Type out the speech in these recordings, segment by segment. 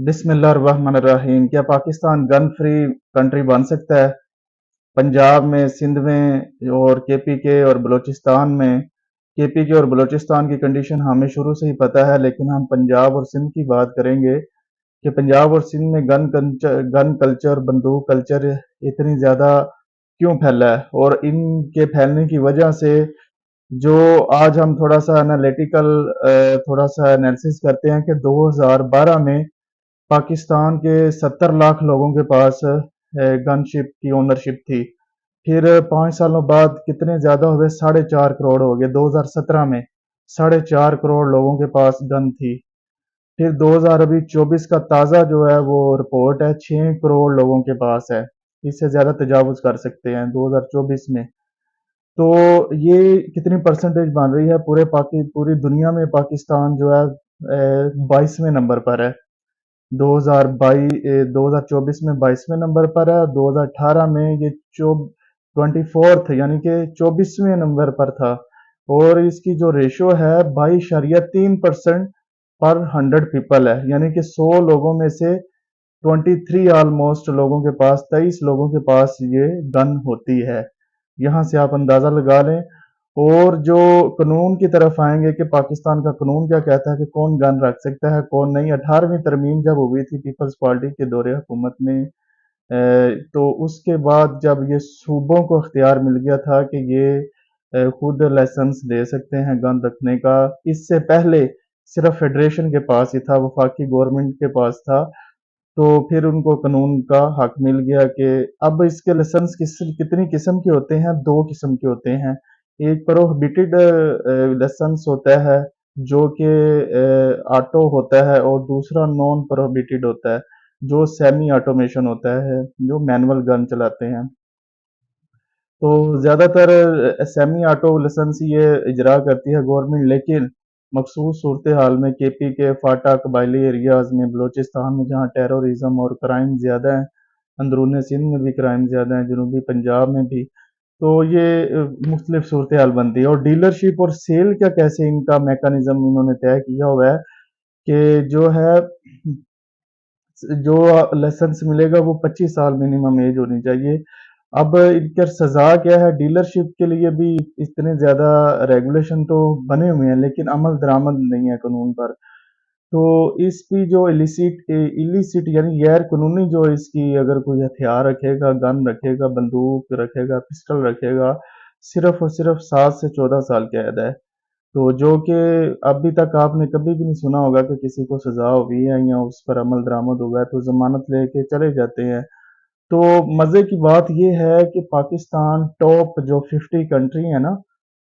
बिस्मिल्लाह अर्रहमान अर्रहीम। क्या Pakistan gun free country बन सकता है? पंजाब में, सिंध में और केपी के और बलूचिस्तान में, केपी के और बलूचिस्तान की कंडीशन हमें शुरू से ही पता है, लेकिन हम पंजाब और सिंध की बात करेंगे कि पंजाब और सिंध में गन कल्चर, बंदूक कल्चर इतनी ज़्यादा क्यों फैला है, और इनके फैलने की वजह से जो आज हम थोड़ा सा एनालिटिकल थोड़ा सा एनालिसिस करते हैं कि 2012 में पाकिस्तान के 70 लाख लोगों के पास गनशिप की ओनरशिप थी। फिर 5 सालों बाद कितने ज्यादा हो गए? 4.5 करोड़ हो गए 2017 में। 4.5 करोड़ लोगों के पास गन थी। फिर 2024 का ताजा जो है वो रिपोर्ट है, 6 करोड़ लोगों के पास है। इससे ज्यादा तजावुज कर सकते हैं 2024 में। तो ये कितनी परसेंटेज बन रही है? पूरी दुनिया में पाकिस्तान जो है 22वें नंबर पर है। 2024 में 22वें नंबर पर है। 2018 में ये 24th यानी कि 24वें नंबर पर था। और इसकी जो रेशो है 22.3% पर 100 पीपल है, यानी कि 100 लोगों में से 23 ऑलमोस्ट लोगों के पास, 23 लोगों के पास ये गन होती है। यहाँ से आप अंदाजा लगा लें। और जो कानून की तरफ आएंगे कि पाकिस्तान का कानून क्या कहता है कि कौन गन रख सकता है कौन नहीं। 18वीं तरमीम जब हुई थी पीपल्स पार्टी के दौरे हुकूमत में, तो उसके बाद जब ये सूबों को इख्तियार मिल गया था कि ये खुद लाइसेंस दे सकते हैं गन रखने का। इससे पहले सिर्फ फेडरेशन के पास ही था, वफाकी गवर्नमेंट के पास था। तो फिर उनको कानून का हक मिल गया कि अब इसके लाइसेंस कितनी किस्म के होते हैं? 2 किस्म के होते हैं। एक प्रोहिबिटेड लाइसेंस होता है जो कि ऑटो होता है, और दूसरा नॉन प्रोहिबिटेड होता है जो सेमी ऑटोमेशन होता है, जो मैनुअल गन चलाते हैं। तो ज़्यादातर सेमी ऑटो लाइसेंस ये इजरा करती है गवर्नमेंट, लेकिन मखसूस सूरत हाल में केपी के फाटा कबायली एरियाज में, बलूचिस्तान में जहाँ टेररिज्म और क्राइम ज़्यादा है, अंदरून सिंध में भी क्राइम ज़्यादा है, जनूबी पंजाब में भी, तो ये मुख्तलिफ सूरत हाल बनती है। और डीलरशिप और सेल का कैसे इनका मैकेनिज्म इन्होंने तय किया हुआ है कि जो है, जो लाइसेंस मिलेगा वो 25 साल मिनिमम एज होनी चाहिए। अब इनका सजा क्या है? डीलरशिप के लिए भी इतने ज्यादा रेगुलेशन तो बने हुए हैं, लेकिन अमल दरामद नहीं है कानून पर। तो इसकी जो इलिसिट यानी गैर कानूनी जो इसकी, अगर कोई हथियार रखेगा, गन रखेगा, बंदूक रखेगा, पिस्टल रखेगा, सिर्फ और सिर्फ 7 से 14 साल कैद है। तो जो कि अभी तक आपने कभी भी नहीं सुना होगा कि किसी को सजा हुई है या उस पर अमल दरामद हुआ है, तो जमानत लेके चले जाते हैं। तो मजे की बात यह है कि पाकिस्तान टॉप जो 50 कंट्री है ना,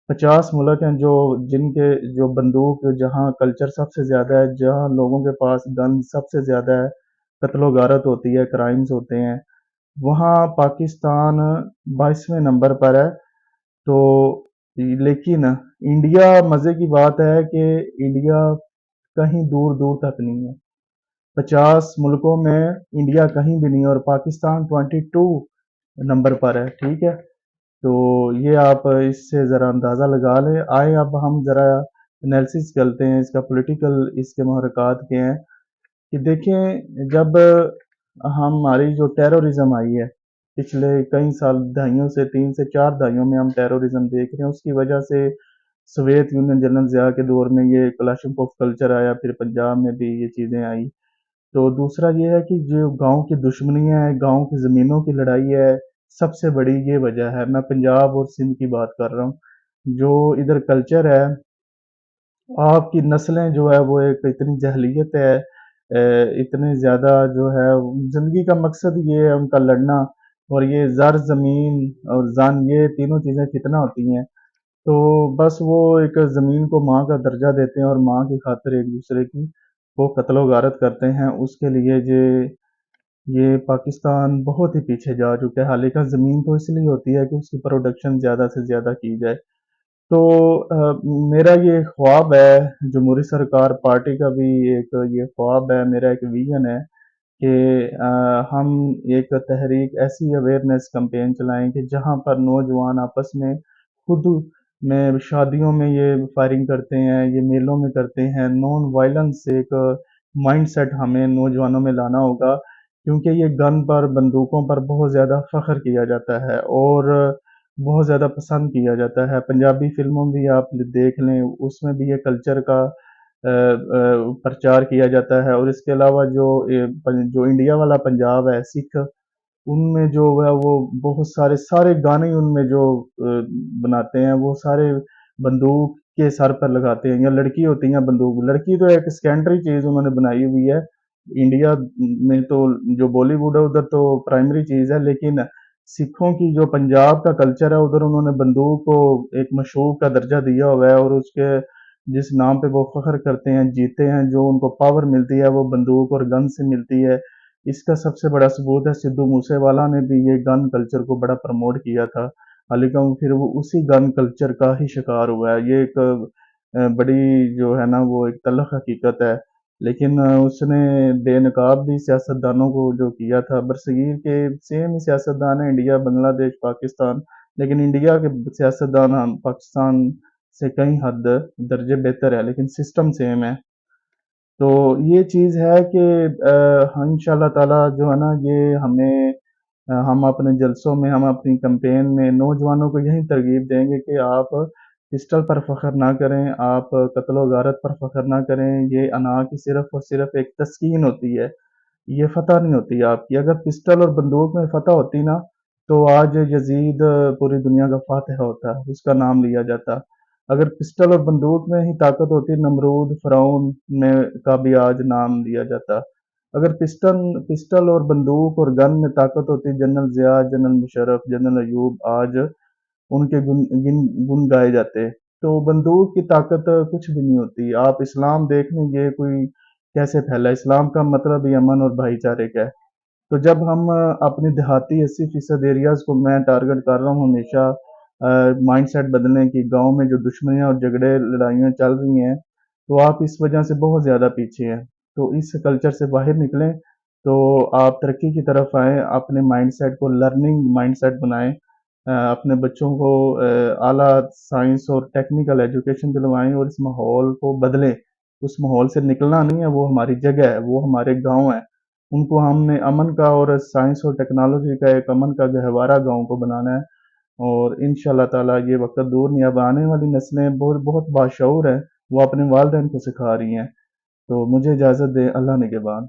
50 मुल्क हैं जो जिनके जो बंदूक, जहां कल्चर सबसे ज्यादा है, जहां लोगों के पास गन सबसे ज्यादा है, कत्लो गारत होती है, क्राइम्स होते हैं, वहां पाकिस्तान 22वें नंबर पर है। तो लेकिन इंडिया, मजे की बात है कि इंडिया कहीं दूर दूर तक नहीं है। 50 मुल्कों में इंडिया कहीं भी नहीं है, और पाकिस्तान 22 नंबर पर है। ठीक है, तो ये आप इससे ज़रा अंदाज़ा लगा लें। आए अब हम ज़रा एनालिसिस करते हैं इसका, पॉलिटिकल इसके महरक़ात के हैं कि देखें, जब हमारी जो टेररिज्म आई है पिछले कई साल, दहाइयों से, 3 से 4 दहाइयों में हम टेररिज्म देख रहे हैं। उसकी वजह से सोवियत यूनियन, जनरल ज़िया के दौर में ये क्लाशनकोफ कल्चर आया, फिर पंजाब में भी ये चीज़ें आई। तो दूसरा ये है कि जो गांव की दुश्मनियां है, गांव की ज़मीनों की लड़ाई है, सबसे बड़ी ये वजह है। मैं पंजाब और सिंध की बात कर रहा हूँ। जो इधर कल्चर है, आपकी नस्लें जो है वो एक इतनी जहलीत है, इतने ज़्यादा जो है, ज़िंदगी का मकसद ये है उनका लड़ना। और ये ज़र, ज़मीन और जान, ये तीनों चीज़ें कितना होती हैं। तो बस वो एक ज़मीन को माँ का दर्जा देते हैं और माँ की खातिर एक दूसरे की वो कत्लो गारत करते हैं। उसके लिए ये पाकिस्तान बहुत ही पीछे जा चुका है। हालांकि ज़मीन तो इसलिए होती है कि उसकी प्रोडक्शन ज़्यादा से ज़्यादा की जाए। तो मेरा ये ख्वाब है, जमहूरी सरकार पार्टी का भी एक ये ख्वाब है, मेरा एक विजन है कि हम एक तहरीक, ऐसी अवेयरनेस कैंपेन चलाएं कि जहां पर नौजवान आपस में खुद में, शादियों में ये फायरिंग करते हैं, ये मेलों में करते हैं, नॉन वायलेंस एक مائنڈ سیٹ ہمیں نوجوانوں میں لانا ہوگا، کیونکہ یہ گن پر بندوقوں پر بہت زیادہ فخر کیا جاتا ہے اور بہت زیادہ پسند کیا جاتا ہے۔ پنجابی فلموں بھی آپ دیکھ لیں، اس میں بھی یہ کلچر کا پرچار کیا جاتا ہے، اور اس کے علاوہ جو انڈیا والا پنجاب ہے، سکھ، ان میں جو ہے وہ بہت سارے گانے ان میں جو بناتے ہیں، وہ سارے بندوق کے سر پر لگاتے ہیں، یا لڑکی ہوتی ہیں بندوق، لڑکی تو ایک سیکنڈری چیز انہوں نے بنائی ہوئی ہے۔ انڈیا میں تو جو بالی ووڈ ہے ادھر تو پرائمری چیز ہے، لیکن سکھوں کی جو پنجاب کا کلچر ہے ادھر انہوں نے بندوق کو ایک مشوق کا درجہ دیا ہوا ہے، اور اس کے جس نام پہ وہ فخر کرتے ہیں، جیتے ہیں، جو ان کو پاور ملتی ہے وہ بندوق اور گن سے ملتی ہے۔ اس کا سب سے بڑا ثبوت ہے سدھو موسے والا نے بھی یہ گن کلچر کو بڑا پروموٹ کیا تھا، لیکن پھر وہ اسی گن کلچر کا ہی شکار ہوا ہے۔ یہ ایک بڑی جو ہے نا وہ ایک تلخ حقیقت ہے، لیکن اس نے بے نقاب بھی سیاستدانوں کو جو کیا تھا، برصغیر کے سیم ہی سیاستدان ہیں، انڈیا، بنگلہ دیش، پاکستان، لیکن انڈیا کے سیاستدان پاکستان سے کئی حد درجے بہتر ہے، لیکن سسٹم سیم ہے۔ تو یہ چیز ہے کہ ان شاء اللہ تعالیٰ جو ہے نا یہ ہم اپنے جلسوں میں، ہم اپنی کمپین میں نوجوانوں کو یہی ترغیب دیں گے کہ آپ پسٹل پر فخر نہ کریں، آپ قتل و غارت پر فخر نہ کریں۔ یہ انا کی صرف اور صرف ایک تسکین ہوتی ہے، یہ فتح نہیں ہوتی آپ کی۔ اگر پسٹل اور بندوق میں فتح ہوتی نا تو آج یزید پوری دنیا کا فاتح ہوتا، اس کا نام لیا جاتا۔ اگر پسٹل اور بندوق میں ہی طاقت ہوتی، نمرود، فرعون میں کا بھی آج نام لیا جاتا۔ اگر پسٹل اور بندوق اور گن میں طاقت ہوتی، general Zia, general Musharraf, general Ayub آج ان کے گن گائے جاتے۔ تو بندوق کی طاقت کچھ بھی نہیں ہوتی۔ آپ اسلام دیکھ لیں، یہ کوئی کیسے پھیلا؟ اسلام کا مطلب ہی امن اور بھائی چارے کا ہے۔ تو جب ہم اپنی دیہاتی 80% ایریاز کو میں ٹارگٹ کر رہا ہوں ہمیشہ مائنڈ سیٹ بدلنے کی، گاؤں میں جو دشمنیاں اور جھگڑے لڑائیاں چل رہی ہیں، تو آپ اس وجہ سے بہت زیادہ پیچھے ہیں۔ تو اس کلچر سے باہر نکلیں، تو آپ ترقی کی طرف آئیں، اپنے مائنڈ سیٹ کو لرننگ مائنڈ سیٹ بنائیں، اپنے بچوں کو اعلیٰ سائنس اور ٹیکنیکل ایجوکیشن دلوائیں، اور اس ماحول کو بدلیں۔ اس ماحول سے نکلنا نہیں ہے، وہ ہماری جگہ ہے، وہ ہمارے گاؤں ہیں، ان کو ہم نے امن کا اور سائنس اور ٹیکنالوجی کا ایک امن کا گہوارہ گاؤں کو بنانا ہے۔ اور انشاءاللہ تعالیٰ یہ وقت دور نہیں، اب آنے والی نسلیں بہت بہت باشعور ہیں، وہ اپنے والدین کو سکھا رہی ہیں۔ تو مجھے اجازت دیں، اللہ نگہبان۔